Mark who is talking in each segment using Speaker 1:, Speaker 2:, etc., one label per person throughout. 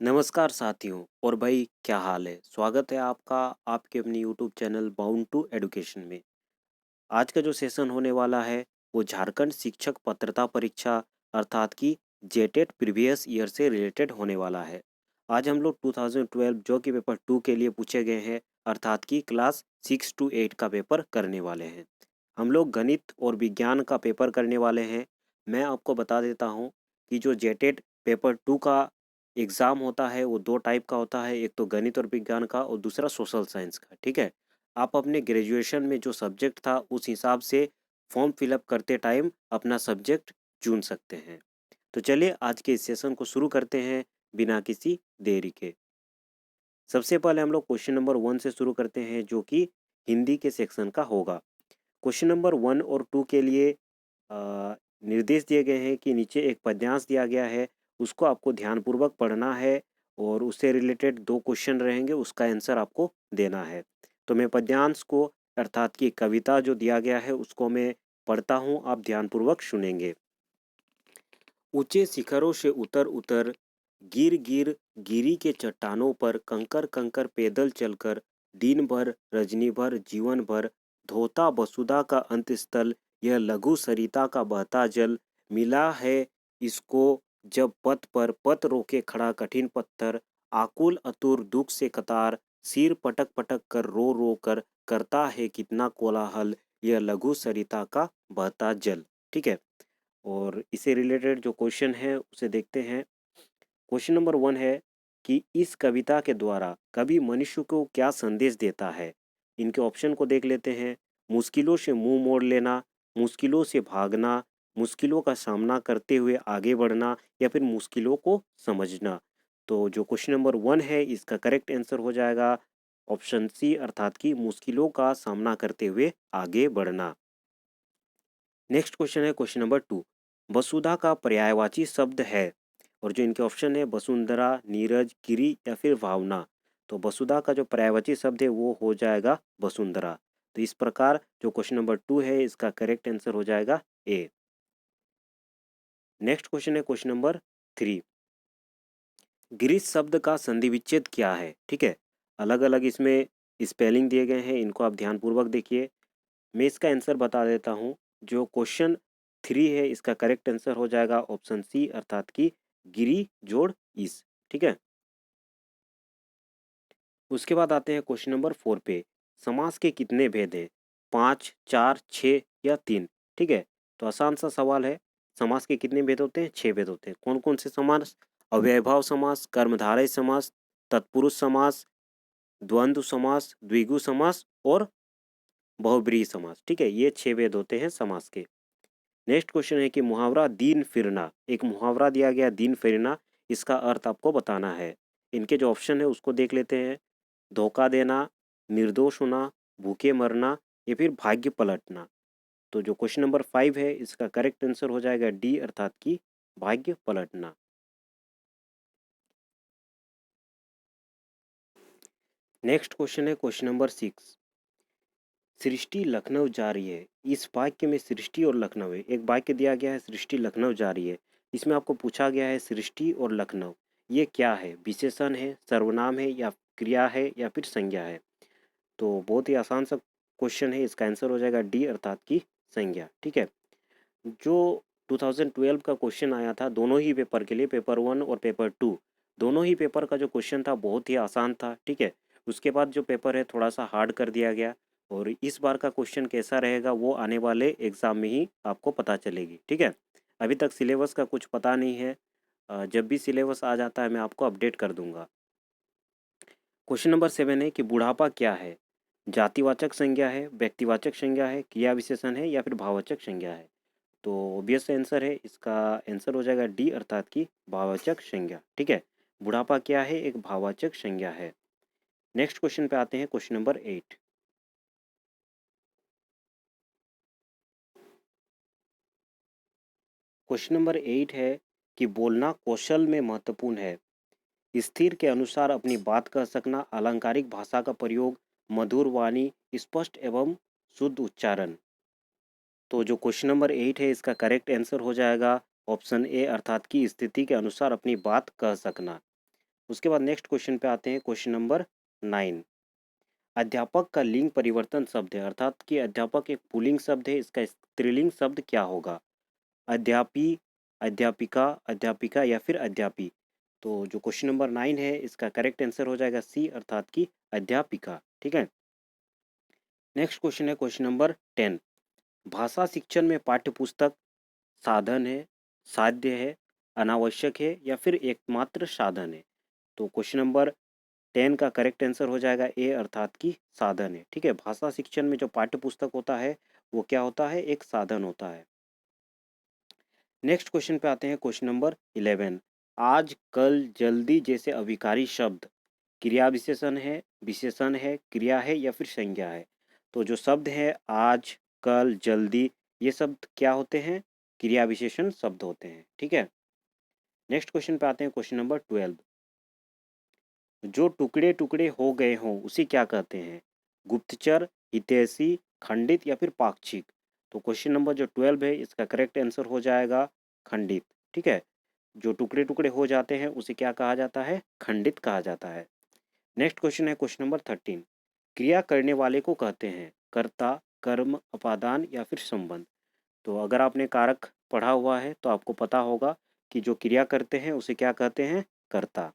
Speaker 1: नमस्कार साथियों और भाई क्या हाल है। स्वागत है आपका आपके अपनी YouTube channel bound to education में। आज का जो सेशन होने वाला है वो झारखंड शिक्षक पात्रता परीक्षा अर्थात की जेटेट प्रीवियस ईयर से रिलेटेड होने वाला है। आज हम लोग 2012 जो कि पेपर 2 के लिए पूछे गए हैं अर्थात की क्लास 6 to 8 का पेपर करने वाले हैं। हम लोग गणित और विज्ञान का पेपर करने वाले हैं। मैं आपको बता देता हूँ कि जो जेटेट पेपर 2 का एग्ज़ाम होता है वो दो टाइप का होता है, एक तो गणित और विज्ञान का और दूसरा सोशल साइंस का। ठीक है, आप अपने ग्रेजुएशन में जो सब्जेक्ट था उस हिसाब से फॉर्म फिलअप करते टाइम अपना सब्जेक्ट चुन सकते हैं। तो चलिए आज के इस सेशन को शुरू करते हैं बिना किसी देरी के। सबसे पहले हम लोग क्वेश्चन नंबर 1 से शुरू करते हैं जो कि हिंदी के सेक्शन का होगा। क्वेश्चन नंबर 1 और 2 के लिए निर्देश दिए गए हैं कि नीचे एक पद्यांश दिया गया है, उसको आपको ध्यानपूर्वक पढ़ना है और उससे रिलेटेड 2 क्वेश्चन रहेंगे, उसका आंसर आपको देना है। तो मैं पद्यांश को अर्थात कि कविता जो दिया गया है उसको मैं पढ़ता हूँ, आप ध्यानपूर्वक सुनेंगे। ऊंचे शिखरों से उतर उतर गिर गिर गिरी के चट्टानों पर कंकर कंकर पैदल चलकर दिन भर रजनी भर जीवन भर धोता वसुधा का अंत स्थल यह लघु सरिता का बहता जल मिला है इसको जब पथ रोके खड़ा कठिन पत्थर आकुल अतुर दुख से कतार सिर पटक पटक कर रो कर करता है कितना कोलाहल यह लघु सरिता का बहता जल। ठीक है, और इससे रिलेटेड जो क्वेश्चन है उसे देखते हैं। क्वेश्चन नंबर 1 है कि इस कविता के द्वारा कवि मनुष्य को क्या संदेश देता है। इनके ऑप्शन को देख लेते हैं। मुश्किलों से मुंह मोड़ लेना, मुश्किलों से भागना, मुश्किलों का सामना करते हुए आगे बढ़ना या फिर मुश्किलों को समझना। तो जो क्वेश्चन नंबर 1 है इसका करेक्ट आंसर हो जाएगा ऑप्शन सी अर्थात कि मुश्किलों का सामना करते हुए आगे बढ़ना। नेक्स्ट क्वेश्चन है क्वेश्चन नंबर 2। वसुधा का पर्यायवाची शब्द है और जो इनके ऑप्शन है वसुंधरा, नीरज, गिरी या फिर भावना। तो वसुधा का जो पर्यायवाची शब्द है वो हो जाएगा वसुंधरा। तो इस प्रकार जो क्वेश्चन नंबर 2 है इसका करेक्ट आंसर हो जाएगा ए। नेक्स्ट क्वेश्चन है क्वेश्चन नंबर 3। गिरीश शब्द का संधि विच्छेद क्या है। ठीक है, अलग अलग इसमें स्पेलिंग दिए गए हैं, इनको आप ध्यानपूर्वक देखिए। मैं इसका आंसर बता देता हूँ। जो क्वेश्चन 3 है इसका करेक्ट आंसर हो जाएगा ऑप्शन सी अर्थात कि गिरी जोड़ इस। ठीक है, उसके बाद आते हैं क्वेश्चन नंबर 4 पे। समास के कितने भेद हैं, 5, 4, 6 या 3। ठीक है, तो आसान सा सवाल है। समास के कितने भेद होते हैं, 6 भेद होते हैं। कौन कौन से समास, अव्ययभाव समास, कर्मधारय समास, तत्पुरुष समास, द्वंद्व समास, द्विगु समास और बहुब्रीहि समास। ठीक है, ये 6 भेद होते हैं समास के। नेक्स्ट क्वेश्चन है कि मुहावरा दीन फिरना, एक मुहावरा दिया गया दीन फिरना, इसका अर्थ आपको बताना है। इनके जो ऑप्शन है उसको देख लेते हैं। धोखा देना, निर्दोष होना, भूखे मरना या फिर भाग्य पलटना। तो जो क्वेश्चन नंबर 5 है इसका करेक्ट आंसर हो जाएगा डी अर्थात कि भाग्य पलटना। नेक्स्ट क्वेश्चन है क्वेश्चन नंबर 6। सृष्टि लखनऊ जा रही है, इस वाक्य में सृष्टि और लखनऊ है। एक वाक्य दिया गया है सृष्टि लखनऊ जा रही है, इसमें आपको पूछा गया है सृष्टि और लखनऊ ये क्या है, विशेषण है, सर्वनाम है या क्रिया है या फिर संज्ञा है। तो बहुत ही आसान सा क्वेश्चन है, इसका आंसर हो जाएगा डी अर्थात की संज्ञा। ठीक है, जो 2012 का क्वेश्चन आया था दोनों ही पेपर के लिए, पेपर 1 और पेपर 2, दोनों ही पेपर का जो क्वेश्चन था बहुत ही आसान था। ठीक है, उसके बाद जो पेपर है थोड़ा सा हार्ड कर दिया गया और इस बार का क्वेश्चन कैसा रहेगा वो आने वाले एग्ज़ाम में ही आपको पता चलेगी। ठीक है, अभी तक सिलेबस का कुछ पता नहीं है, जब भी सिलेबस आ जाता है मैं आपको अपडेट कर दूंगा। क्वेश्चन नंबर 7 है कि बुढ़ापा क्या है, जातिवाचक संज्ञा है, व्यक्तिवाचक संज्ञा है, क्रिया विशेषण है या फिर भाववाचक संज्ञा है। तो ऑब्वियस आंसर है, इसका आंसर हो जाएगा डी अर्थात की भाववाचक संज्ञा। ठीक है, बुढ़ापा क्या है, एक भाववाचक संज्ञा है। नेक्स्ट क्वेश्चन पे आते हैं क्वेश्चन नंबर 8। क्वेश्चन नंबर 8 है कि बोलना कौशल में महत्वपूर्ण है, स्थिर के अनुसार अपनी बात कह सकना, अलंकारिक भाषा का प्रयोग, मधुर वाणी, स्पष्ट एवं शुद्ध उच्चारण। तो जो क्वेश्चन नंबर 8 है इसका करेक्ट आंसर हो जाएगा ऑप्शन ए अर्थात की स्थिति के अनुसार अपनी बात कह सकना। उसके बाद नेक्स्ट क्वेश्चन पे आते हैं, क्वेश्चन नंबर 9। अध्यापक का लिंग परिवर्तन शब्द है, अर्थात कि अध्यापक एक पुल्लिंग शब्द है, इसका स्त्रीलिंग शब्द क्या होगा? अध्यापी, अध्यापिका, अध्यापिका या फिर अध्यापी। तो जो क्वेश्चन नंबर 9 है इसका करेक्ट आंसर हो जाएगा सी, अर्थात कि अध्यापिका। ठीक है। नेक्स्ट क्वेश्चन है क्वेश्चन नंबर 10। भाषा शिक्षण में पाठ्य पुस्तक साधन है, साध्य है, अनावश्यक है या फिर एकमात्र साधन है? तो क्वेश्चन नंबर 10 का करेक्ट आंसर हो जाएगा ए, अर्थात कि साधन है। ठीक है। भाषा शिक्षण में जो पाठ्य पुस्तक होता है वो क्या होता है? एक साधन होता है। नेक्स्ट क्वेश्चन पे आते हैं, क्वेश्चन नंबर 11। आज, कल, जल्दी जैसे अभिकारी शब्द क्रिया विशेषण है, क्रिया है या फिर संज्ञा है? तो जो शब्द है आज, कल, जल्दी, ये शब्द क्या होते हैं? क्रिया विशेषण शब्द होते हैं। ठीक है। नेक्स्ट क्वेश्चन पे आते हैं, क्वेश्चन नंबर 12। जो टुकड़े टुकड़े हो गए हों उसे क्या कहते हैं? गुप्तचर, हितैषी, खंडित या फिर पाक्षिक? तो क्वेश्चन नंबर जो 12 है इसका करेक्ट आंसर हो जाएगा खंडित। ठीक है। जो टुकड़े टुकड़े हो जाते हैं उसे क्या कहा जाता है? खंडित कहा जाता है। नेक्स्ट क्वेश्चन है क्वेश्चन नंबर 13। क्रिया करने वाले को कहते हैं कर्ता, कर्म, अपादान या फिर संबंध? तो अगर आपने कारक पढ़ा हुआ है तो आपको पता होगा कि जो क्रिया करते हैं उसे क्या कहते हैं? कर्ता।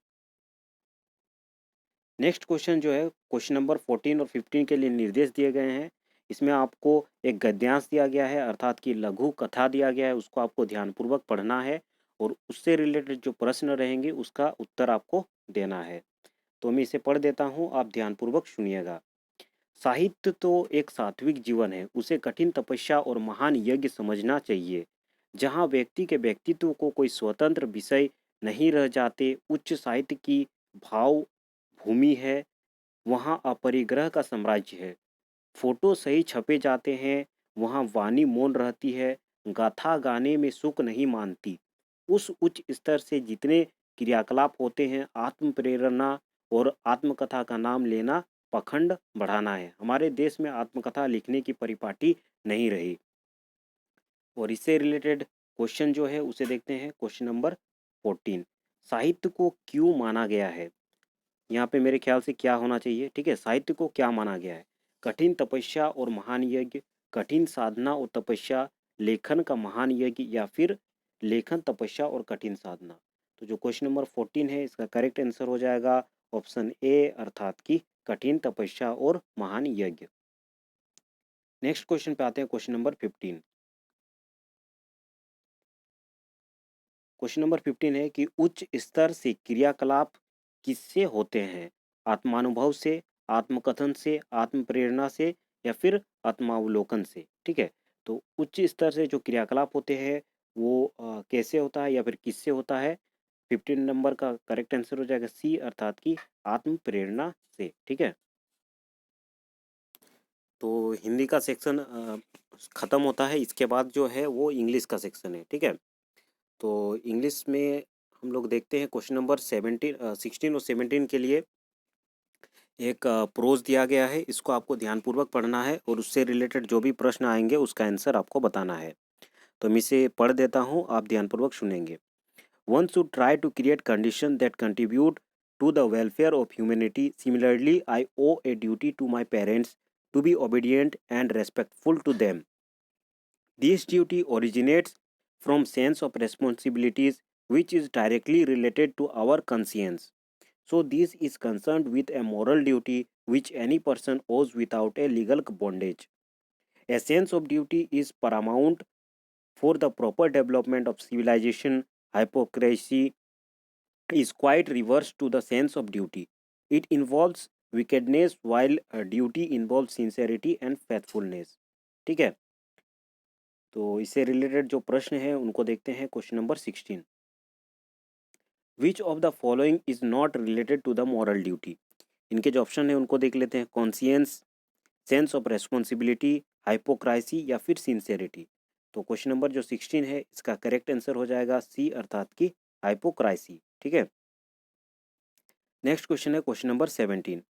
Speaker 1: नेक्स्ट क्वेश्चन जो है क्वेश्चन नंबर 14 और 15 के लिए निर्देश दिए गए हैं। इसमें आपको एक गद्यांश दिया गया है, अर्थात कि लघु कथा दिया गया है, उसको आपको ध्यानपूर्वक पढ़ना है और उससे रिलेटेड जो प्रश्न रहेंगे उसका उत्तर आपको देना है। तो मैं इसे पढ़ देता हूँ, आप ध्यानपूर्वक सुनिएगा। साहित्य तो एक सात्विक जीवन है, उसे कठिन तपस्या और महान यज्ञ समझना चाहिए। जहाँ व्यक्ति के व्यक्तित्व को कोई स्वतंत्र विषय नहीं रह जाते, उच्च साहित्य की भाव भूमि है, वहाँ अपरिग्रह का साम्राज्य है। फोटो सही छपे जाते हैं, वहाँ वाणी मौन रहती है, गाथा गाने में सुख नहीं मानती। उस उच्च स्तर से जितने क्रियाकलाप होते हैं, आत्म प्रेरणा और आत्मकथा का नाम लेना पखंड बढ़ाना है। हमारे देश में आत्मकथा लिखने की परिपाटी नहीं रही। और इससे रिलेटेड क्वेश्चन जो है उसे देखते हैं, क्वेश्चन नंबर 14। साहित्य को क्यों माना गया है? यहाँ पे मेरे ख्याल से क्या होना चाहिए? ठीक है, साहित्य को क्या माना गया है? कठिन तपस्या और महान यज्ञ, कठिन साधना और तपस्या, लेखन का महान यज्ञ या फिर लेखन, तपस्या और कठिन साधना? तो जो क्वेश्चन नंबर 14 है इसका करेक्ट आंसर हो जाएगा ऑप्शन ए, अर्थात कि कठिन तपस्या और महान यज्ञ। नेक्स्ट क्वेश्चन पे आते हैं, क्वेश्चन नंबर 15। क्वेश्चन नंबर 15 है कि उच्च स्तर से क्रियाकलाप किससे होते हैं? आत्मानुभव से, आत्मकथन से, आत्म प्रेरणा से या फिर आत्मावलोकन से? ठीक है। तो उच्च स्तर से जो क्रियाकलाप होते हैं वो कैसे होता है या फिर किससे होता है? 15 नंबर का करेक्ट आंसर हो जाएगा सी, अर्थात कि आत्म प्रेरणा से। ठीक है। तो हिंदी का सेक्शन खत्म होता है, इसके बाद जो है वो इंग्लिश का सेक्शन है। ठीक है। तो इंग्लिश में हम लोग देखते हैं क्वेश्चन नंबर 16 और 17 के लिए एक प्रोज दिया गया है, इसको आपको ध्यानपूर्वक पढ़ना है और उससे रिलेटेड जो भी प्रश्न आएंगे उसका आंसर आपको बताना है। तो मैं इसे पढ़ देता हूँ, आप ध्यानपूर्वक सुनेंगे। One should try to create condition that contribute to the welfare of humanity. Similarly I owe a duty to my parents to be obedient and respectful to them. This duty originates from sense of responsibilities which is directly related to our conscience. So this is concerned with a moral duty which any person owes without a legal bondage. A sense of duty is paramount for the proper development of civilization. Hypocrisy is quite reverse to the sense of duty. It involves wickedness while duty involves sincerity and faithfulness. ठीक है। तो इससे related जो प्रश्न है उनको देखते हैं, question number 16। Which of the following is not related to the moral duty? इनके जो ऑप्शन है उनको देख लेते हैं। Conscience, sense of responsibility, hypocrisy या फिर सिंसेरिटी? तो क्वेश्चन नंबर जो 16 है इसका करेक्ट आंसर हो जाएगा सी, अर्थात की हाइपोक्राइसी। ठीक है। नेक्स्ट क्वेश्चन है question number 17।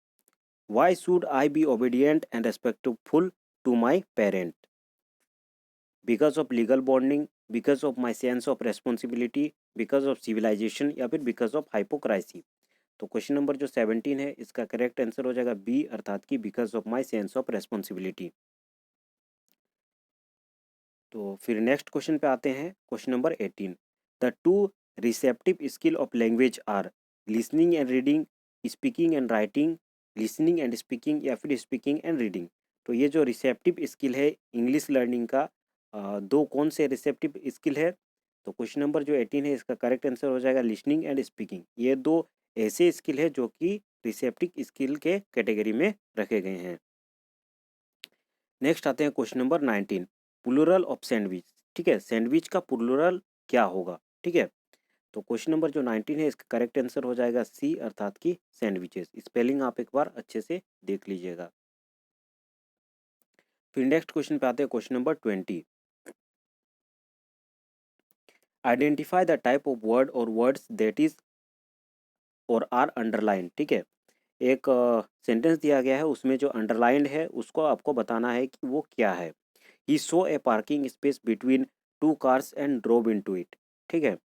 Speaker 1: Why should I be obedient and respectful to my parent? Because of legal bonding, because of my sense of responsibility, because of civilization या फिर बिकॉज ऑफ हाइपोक्राइसी? तो क्वेश्चन नंबर जो 17 है इसका correct answer हो जाएगा B, अर्थात कि because of my sense of responsibility. तो फिर नेक्स्ट क्वेश्चन पे आते हैं, question number 18। The two receptive skill of language are listening and reading, speaking and writing, listening and speaking या फिर स्पीकिंग एंड रीडिंग। तो ये जो रिसेप्टिव स्किल है इंग्लिश लर्निंग का, दो कौन से रिसेप्टिव स्किल है? तो क्वेश्चन नंबर जो 18 है इसका करेक्ट आंसर हो जाएगा लिसनिंग एंड स्पीकिंग। ये दो ऐसे स्किल है जो कि रिसेप्टिव स्किल के कैटेगरी में रखे गए हैं। नेक्स्ट आते हैं question number 19, plural of sandwich. ठीक है, सैंडविच का प्लूरल क्या होगा? ठीक है, तो क्वेश्चन नंबर जो 19 है इसका करेक्ट आंसर हो जाएगा सी, अर्थात कि सैंडविचेस। स्पेलिंग आप एक बार अच्छे से देख लीजिएगा। फिर नेक्स्ट क्वेश्चन पे आते हैं, question number 20। Identify the type of word और वर्ड्स दैट इज और आर अंडरलाइन। ठीक है, एक सेंटेंस दिया गया है, उसमें जो अंडरलाइंड है उसको आपको बताना है कि वो क्या है। He saw a parking space between two cars and drove into it. ठीक है,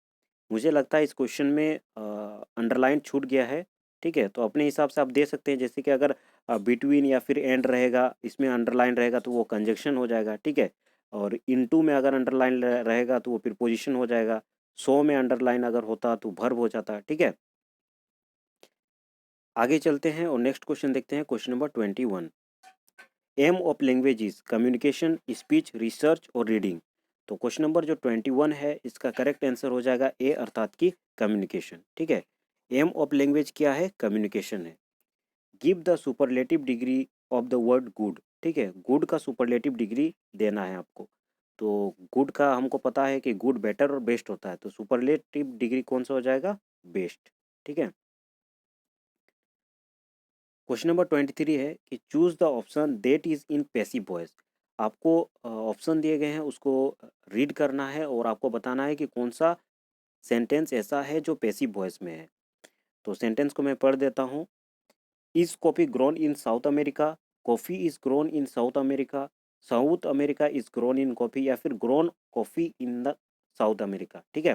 Speaker 1: मुझे लगता है इस क्वेश्चन में अंडरलाइन छूट गया है। ठीक है, तो अपने हिसाब से आप दे सकते हैं, जैसे कि अगर बिटवीन या फिर एंड रहेगा, इसमें अंडरलाइन रहेगा तो वो कंजक्शन हो जाएगा। ठीक है, और इनटू में अगर अंडरलाइन रहेगा तो वो प्रीपोजिशन हो जाएगा। सो में अंडरलाइन अगर होता तो वर्ब हो जाता। ठीक है, आगे चलते हैं और नेक्स्ट क्वेश्चन देखते हैं, question number 21। Aim of language is communication, speech, research और रीडिंग। तो क्वेश्चन नंबर जो 21 है इसका करेक्ट आंसर हो जाएगा ए, अर्थात की कम्युनिकेशन। ठीक है, एम ऑफ लैंग्वेज क्या है? कम्युनिकेशन है। Give the superlative degree of the word good. ठीक है, गुड का सुपरलेटिव डिग्री देना है आपको। तो गुड का हमको पता है कि गुड, बेटर और बेस्ट होता है, तो सुपरलेटिव डिग्री कौन सा हो जाएगा? बेस्ट। ठीक है, क्वेश्चन नंबर 23 है कि choose the option that is in passive voice. आपको ऑप्शन दिए गए हैं, उसको रीड करना है और आपको बताना है कि कौन सा सेंटेंस ऐसा है जो पैसिव वॉइस में है। तो सेंटेंस को मैं पढ़ देता हूँ। Is coffee grown in South America, coffee is grown in South America, south America is grown in coffee, या फिर grown coffee in the south America. ठीक है,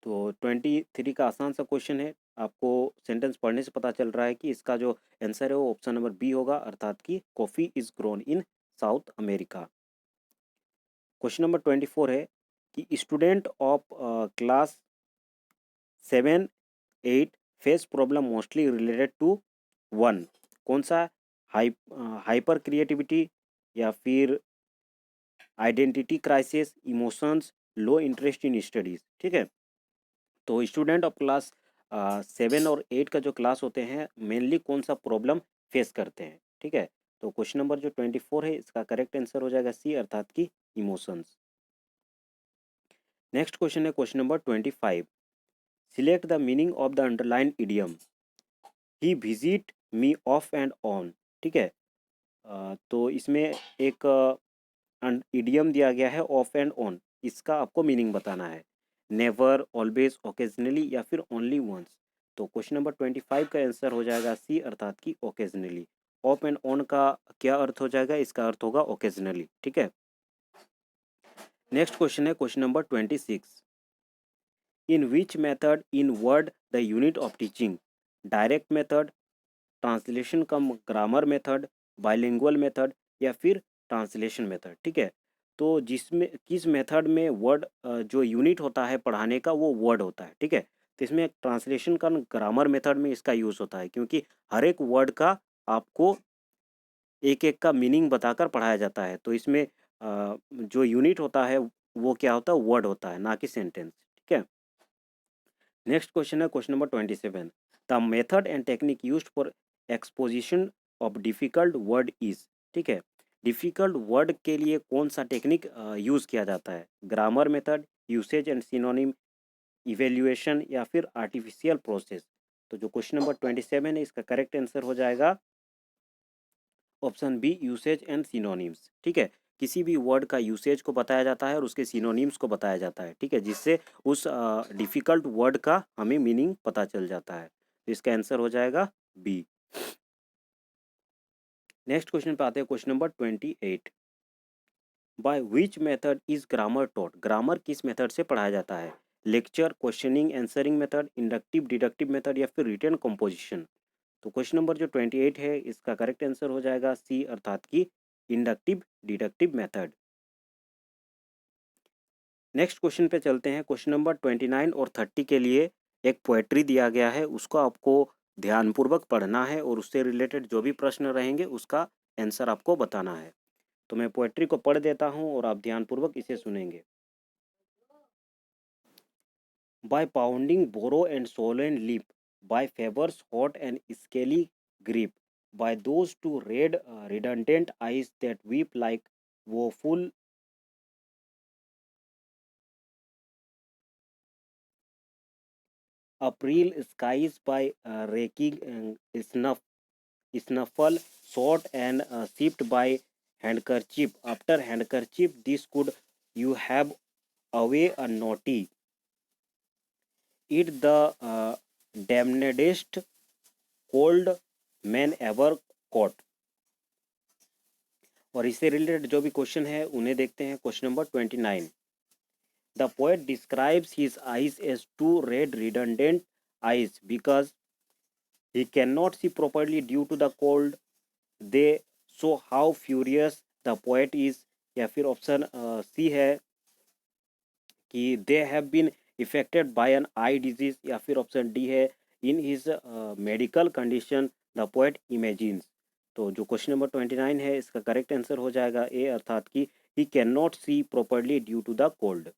Speaker 1: तो 23 का आसान सा क्वेश्चन है। आपको सेंटेंस पढ़ने से पता चल रहा है कि इसका जो आंसर है वो ऑप्शन नंबर बी होगा, अर्थात कि coffee is grown in South America. Question number 24 है कि student of class 7, 8 face problem mostly related to one. कौन सा? हाइपर क्रिएटिविटी, या फिर identity crisis, emotions, low interest in studies. ठीक है, तो स्टूडेंट ऑफ क्लास 7 और 8 का जो क्लास होते हैं मेनली कौन सा प्रॉब्लम फेस करते हैं? ठीक है, तो क्वेश्चन नंबर जो 24 है इसका करेक्ट आंसर हो जाएगा सी, अर्थात की इमोशंस। नेक्स्ट क्वेश्चन है question number 25। Select the meaning of the underline idiom. He visit me of and on. ठीक है, तो इसमें एक इडियम दिया गया है ऑफ एंड ऑन, इसका आपको मीनिंग बताना है। नेवर, ऑलवेज, ओकेजनली या फिर ओनली वंस। तो क्वेश्चन नंबर 25 का आंसर हो जाएगा सी, अर्थात की ओकेजनली। ऑफ एंड ऑन का क्या अर्थ हो जाएगा? इसका अर्थ होगा ओकेजनली। ठीक है, नेक्स्ट क्वेश्चन है question number 26। In which method in word the unit of teaching? Direct method, translation come grammar method, bilingual method, या फिर ट्रांसलेशन मेथड। ठीक है, तो जिसमें किस मेथड में वर्ड जो यूनिट होता है पढ़ाने का वो वर्ड होता है। ठीक है, तो इसमें ट्रांसलेशन का ग्रामर मेथड में इसका यूज़ होता है, क्योंकि हर एक वर्ड का आपको एक एक का मीनिंग बताकर पढ़ाया जाता है। तो इसमें जो यूनिट होता है वो क्या होता है? वर्ड होता है, ना कि सेंटेंस। ठीक है, नेक्स्ट क्वेश्चन है question number 27। The method and technique used for exposition of difficult word is. ठीक है, डिफिकल्ट वर्ड के लिए कौन सा टेक्निक यूज़ किया जाता है? Grammar method, usage and synonym, evaluation, या फिर आर्टिफिशियल प्रोसेस। तो जो क्वेश्चन नंबर 27 है इसका करेक्ट आंसर हो जाएगा option B, usage and synonyms. ठीक है, किसी भी वर्ड का यूसेज को बताया जाता है और उसके सिनोनिम्स को बताया जाता है। ठीक है, जिससे उस डिफिकल्ट वर्ड का हमें मीनिंग पता चल जाता है। तो इसका आंसर हो जाएगा बी। नेक्स्ट क्वेश्चन पे आते हैं, question number 28। By which method is grammar taught? Grammar किस मेथड से पढ़ाया जाता है? Lecture, questioning answering method, inductive deductive method या फिर रिटन कंपोजिशन। तो क्वेश्चन नंबर जो 28 है इसका करेक्ट आंसर हो जाएगा सी अर्थात की inductive deductive method. Next question पे चलते हैं। क्वेश्चन नंबर 29 और 30 के लिए एक पोएट्री दिया गया है, उसको आपको ध्यानपूर्वक पढ़ना है और उससे रिलेटेड जो भी प्रश्न रहेंगे उसका आंसर आपको बताना है। तो मैं पोएट्री को पढ़ देता हूँ और आप ध्यानपूर्वक इसे सुनेंगे। By pounding borrow and swollen lip, by favors hot and scaly grip, by those two red redundant eyes that weep like woeful April skies, by raking snuffle sought and sipped by handkerchief after handkerchief, this could you have away a naughty it the damnedest cold man ever caught। और इससे related जो भी question है उन्हें देखते हैं। Question number 29। The poet describes his eyes as two red redundant eyes because he can not see properly due to the cold. They so how furious the poet is, या फिर option C है कि they have been affected by an eye disease, या फिर option D है in his medical condition the poet imagines. तो जो question number 29 है इसका करेक्ट आंसर हो जाएगा ए अर्थात कि he can not see properly due to the cold.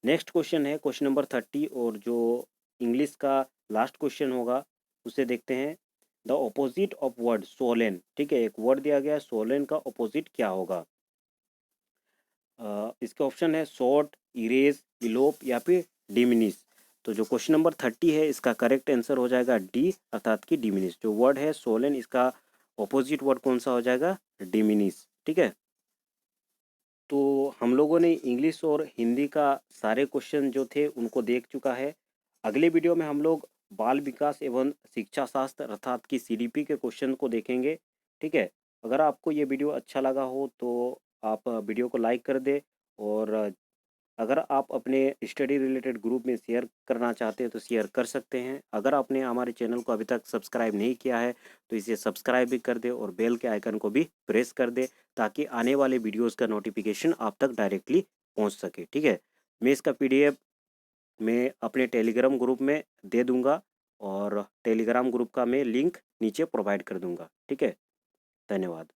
Speaker 1: Next question है क्वेश्चन नंबर 30 और जो इंग्लिश का लास्ट क्वेश्चन होगा उसे देखते हैं। The opposite of word Solan, ठीक है, एक वर्ड दिया गया है, सोलेन का ऑपोजिट क्या होगा। इसके ऑप्शन है शॉर्ट, इरेज, इलोप या फिर डिमिनिश। तो जो क्वेश्चन नंबर 30 है इसका करेक्ट आंसर हो जाएगा डी अर्थात की डिमिनिश। जो वर्ड है सोलेन इसका ऑपोजिट वर्ड कौन सा हो जाएगा, डिमिनिश, ठीक है। तो हम लोगों ने इंग्लिश और हिंदी का सारे क्वेश्चन जो थे उनको देख चुका है। अगले वीडियो में हम लोग बाल विकास एवं शिक्षा शास्त्र अर्थात की सीडीपी के क्वेश्चन को देखेंगे, ठीक है। अगर आपको ये वीडियो अच्छा लगा हो तो आप वीडियो को लाइक कर दे, और अगर आप अपने स्टडी रिलेटेड ग्रुप में शेयर करना चाहते हैं तो शेयर कर सकते हैं। अगर आपने हमारे चैनल को अभी तक सब्सक्राइब नहीं किया है तो इसे सब्सक्राइब भी कर दे और बेल के आइकन को भी प्रेस कर दे, ताकि आने वाले वीडियोस का नोटिफिकेशन आप तक डायरेक्टली पहुंच सके, ठीक है। मैं इसका पीडीएफ मैं अपने टेलीग्राम ग्रुप में दे दूंगा, और टेलीग्राम ग्रुप का मैं लिंक नीचे प्रोवाइड कर दूंगा, ठीक है। धन्यवाद।